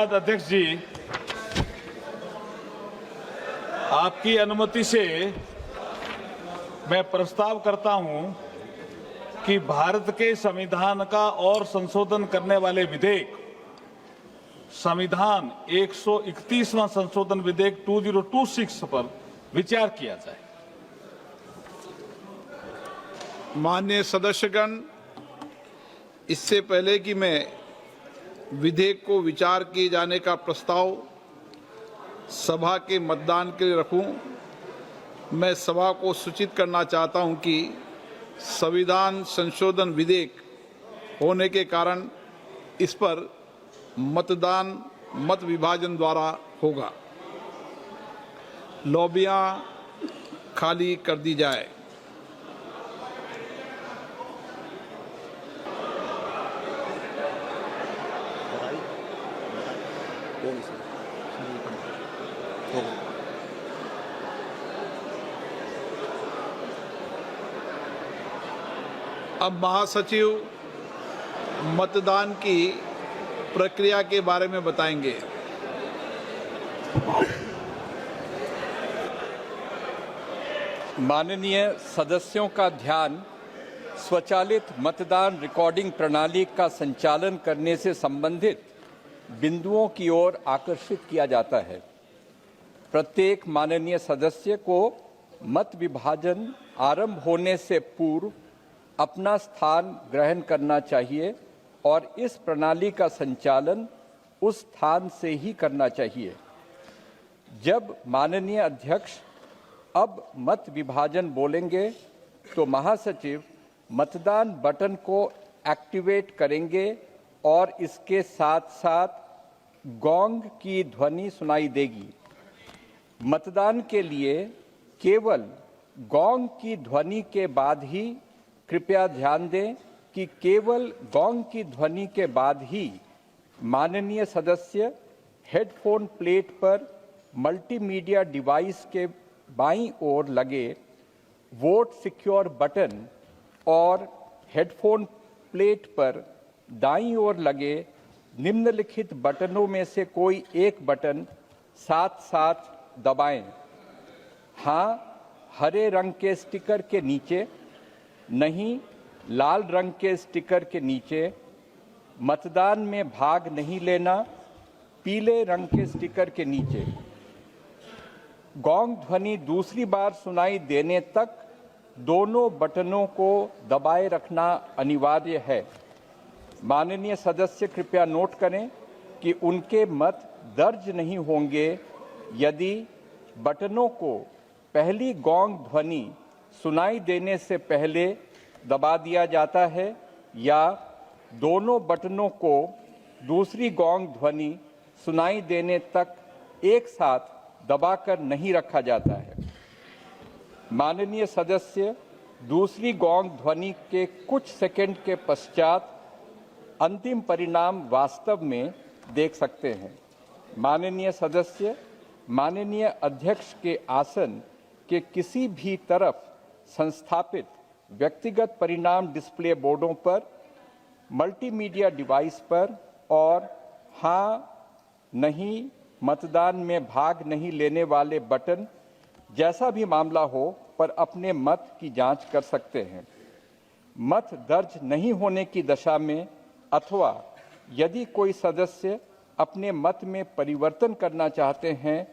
धन्यवाद अध्यक्ष जी। आपकी अनुमति से मैं प्रस्ताव करता हूं कि भारत के संविधान का और संशोधन करने वाले विधेयक संविधान 131वां संशोधन विधेयक 2026 पर विचार किया जाए। माननीय सदस्यगण, इससे पहले कि मैं विधेयक को विचार किए जाने का प्रस्ताव सभा के मतदान के लिए रखूं, मैं सभा को सूचित करना चाहता हूं कि संविधान संशोधन विधेयक होने के कारण इस पर मतदान मत विभाजन द्वारा होगा। लॉबियां खाली कर दी जाए। अब महासचिव मतदान की प्रक्रिया के बारे में बताएंगे। माननीय सदस्यों का ध्यान स्वचालित मतदान रिकॉर्डिंग प्रणाली का संचालन करने से संबंधित बिंदुओं की ओर आकर्षित किया जाता है। प्रत्येक माननीय सदस्य को मत विभाजन आरंभ होने से पूर्व अपना स्थान ग्रहण करना चाहिए और इस प्रणाली का संचालन उस स्थान से ही करना चाहिए। जब माननीय अध्यक्ष अब मत विभाजन बोलेंगे तो महासचिव मतदान बटन को एक्टिवेट करेंगे और इसके साथ साथ गोंग की ध्वनि सुनाई देगी। मतदान के लिए केवल गोंग की ध्वनि के बाद ही, कृपया ध्यान दें कि केवल गोंग की ध्वनि के बाद ही माननीय सदस्य हेडफोन प्लेट पर मल्टीमीडिया डिवाइस के बाईं ओर लगे वोट सिक्योर बटन और हेडफोन प्लेट पर दाईं ओर लगे निम्नलिखित बटनों में से कोई एक बटन साथ साथ दबाएं। हाँ, हरे रंग के स्टिकर के नीचे, नहीं लाल रंग के स्टिकर के नीचे। मतदान में भाग नहीं लेना, पीले रंग के स्टिकर के नीचे। गोंग ध्वनि दूसरी बार सुनाई देने तक दोनों बटनों को दबाए रखना अनिवार्य है। माननीय सदस्य कृपया नोट करें कि उनके मत दर्ज नहीं होंगे यदि बटनों को पहली गोंग ध्वनि सुनाई देने से पहले दबा दिया जाता है या दोनों बटनों को दूसरी गोंग ध्वनि सुनाई देने तक एक साथ दबाकर नहीं रखा जाता है। माननीय सदस्य दूसरी गोंग ध्वनि के कुछ सेकंड के पश्चात अंतिम परिणाम वास्तव में देख सकते हैं। माननीय सदस्य माननीय अध्यक्ष के आसन के किसी भी तरफ संस्थापित व्यक्तिगत परिणाम डिस्प्ले बोर्डों पर, मल्टीमीडिया डिवाइस पर और हाँ, नहीं, मतदान में भाग नहीं लेने वाले बटन जैसा भी मामला हो पर अपने मत की जांच कर सकते हैं। मत दर्ज नहीं होने की दशा में अथवा यदि कोई सदस्य अपने मत में परिवर्तन करना चाहते हैं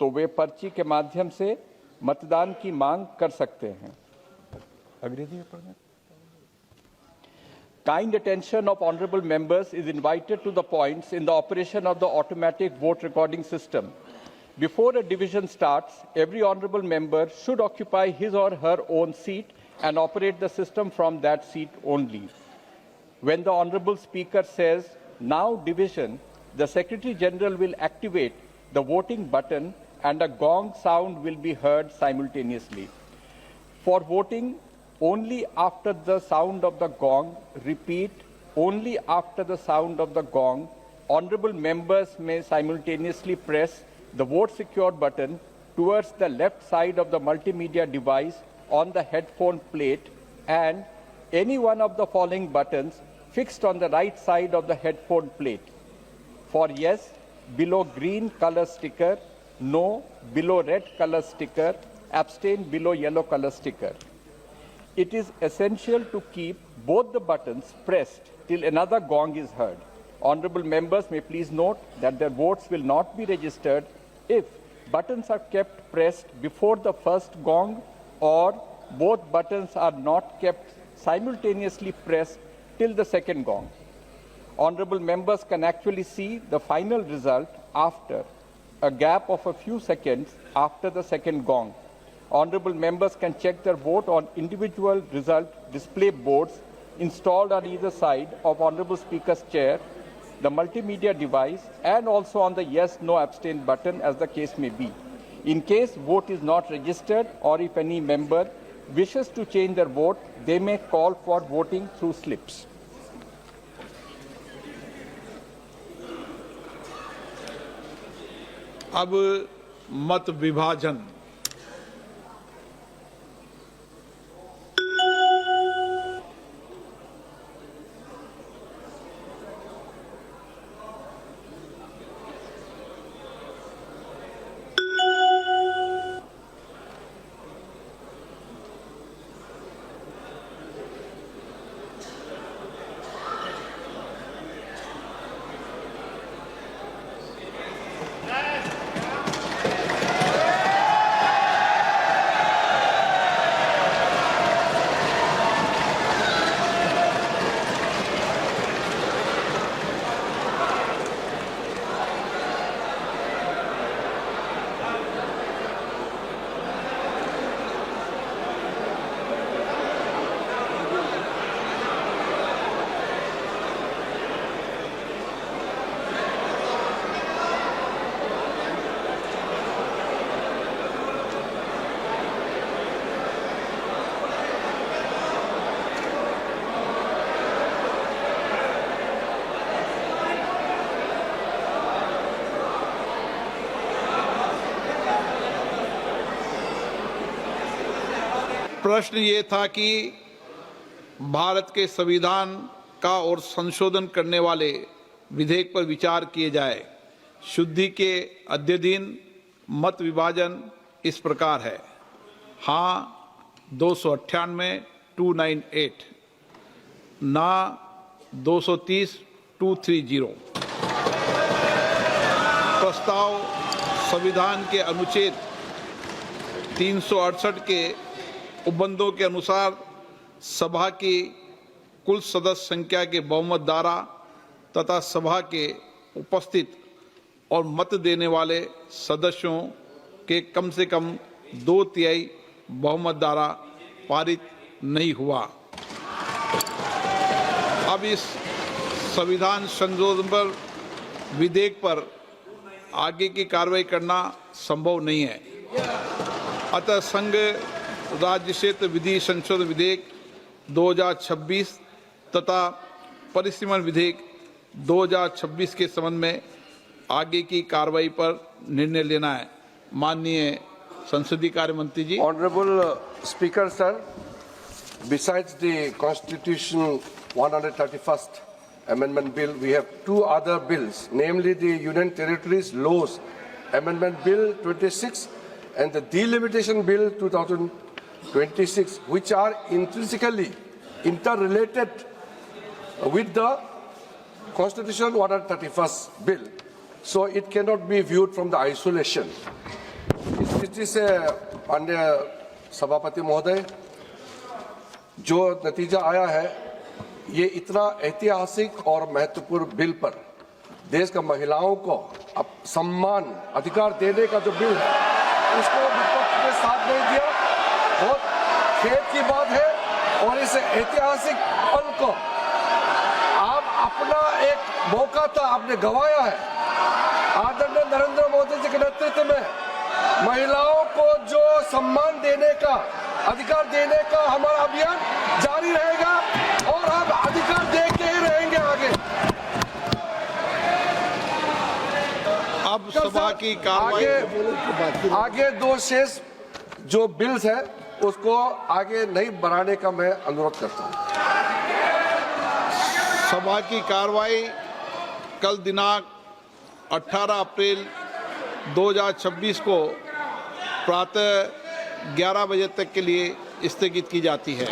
तो वे पर्ची के माध्यम से मतदान की मांग कर सकते हैं। Kind attention of honorable members is invited to the points in the operation of the automatic vote recording system. Before a division starts, every honorable member should occupy his or her own seat and operate the system from that seat only. When the honorable speaker says, "Now division," the Secretary General will activate the voting button and a gong sound will be heard simultaneously. For voting, only after the sound of the gong, repeat, only after the sound of the gong, honorable members may simultaneously press the vote secure button towards the left side of the multimedia device on the headphone plate and any one of the following buttons fixed on the right side of the headphone plate. For yes, below green color sticker, no below red color sticker, abstain below yellow color sticker. It is essential to keep both the buttons pressed till another gong is heard. Honorable members may please note that their votes will not be registered if buttons are kept pressed before the first gong or both buttons are not kept simultaneously pressed till the second gong. Honorable members can actually see the final result after a gap of a few seconds after the second gong. Honorable members can check their vote on individual result display boards installed on either side of Honorable Speaker's chair, the multimedia device, and also on the yes, no, abstain button as the case may be. In case vote is not registered or if any member wishes to change their vote, they may call for voting through slips. अब मत विभाजन। प्रश्न ये था कि भारत के संविधान का और संशोधन करने वाले विधेयक पर विचार किए जाए। शुद्धि के अध्ययन मत विभाजन इस प्रकार है। हाँ 298 298, ना 230 230। प्रस्ताव संविधान के अनुच्छेद 368 के उपबंधों के अनुसार सभा की कुल सदस्य संख्या के बहुमत द्वारा तथा सभा के उपस्थित और मत देने वाले सदस्यों के कम से कम 2/3 बहुमत द्वारा पारित नहीं हुआ। अब इस संविधान संशोधन पर विधेयक पर आगे की कार्रवाई करना संभव नहीं है। अतः संघ राज्य क्षेत्र विधि संशोधन विधेयक 2026 तथा परिसीमन विधेयक 2026 के संबंध में आगे की कार्रवाई पर निर्णय लेना है। माननीय संसदीय कार्य मंत्री जी। Honorable Speaker, sir, besides the Constitution 131st Amendment Bill, we have two other bills, namely the Union Territories Laws Amendment Bill 26 and the Delimitation Bill 2026, which are intrinsically interrelated with the Constitution 131st Bill. So it cannot be viewed from the isolation. इस दृष्टि से माननीय सभापति महोदय, जो नतीजा आया है, ये इतना ऐतिहासिक और महत्वपूर्ण बिल पर देश का महिलाओं को अब सम्मान अधिकार देने का जो बिल है, उसको विपक्ष ने साथ नहीं दिया। बहुत खेद की बात है और इस ऐतिहासिक पल को आप अपना एक मौका था, आपने गंवाया है। आदरणीय नरेंद्र मोदी जी के नेतृत्व में महिलाओं को जो सम्मान देने का, अधिकार देने का हमारा अभियान जारी रहेगा और हम अधिकार दे के ही रहेंगे आगे। अब सभा की कार्रवाई आगे दो शेष जो बिल्स है उसको आगे नहीं बढ़ाने का मैं अनुरोध करता हूं। सभा की कार्रवाई कल दिनांक 18 अप्रैल 2026 को प्रातः 11 बजे तक के लिए स्थगित की जाती है।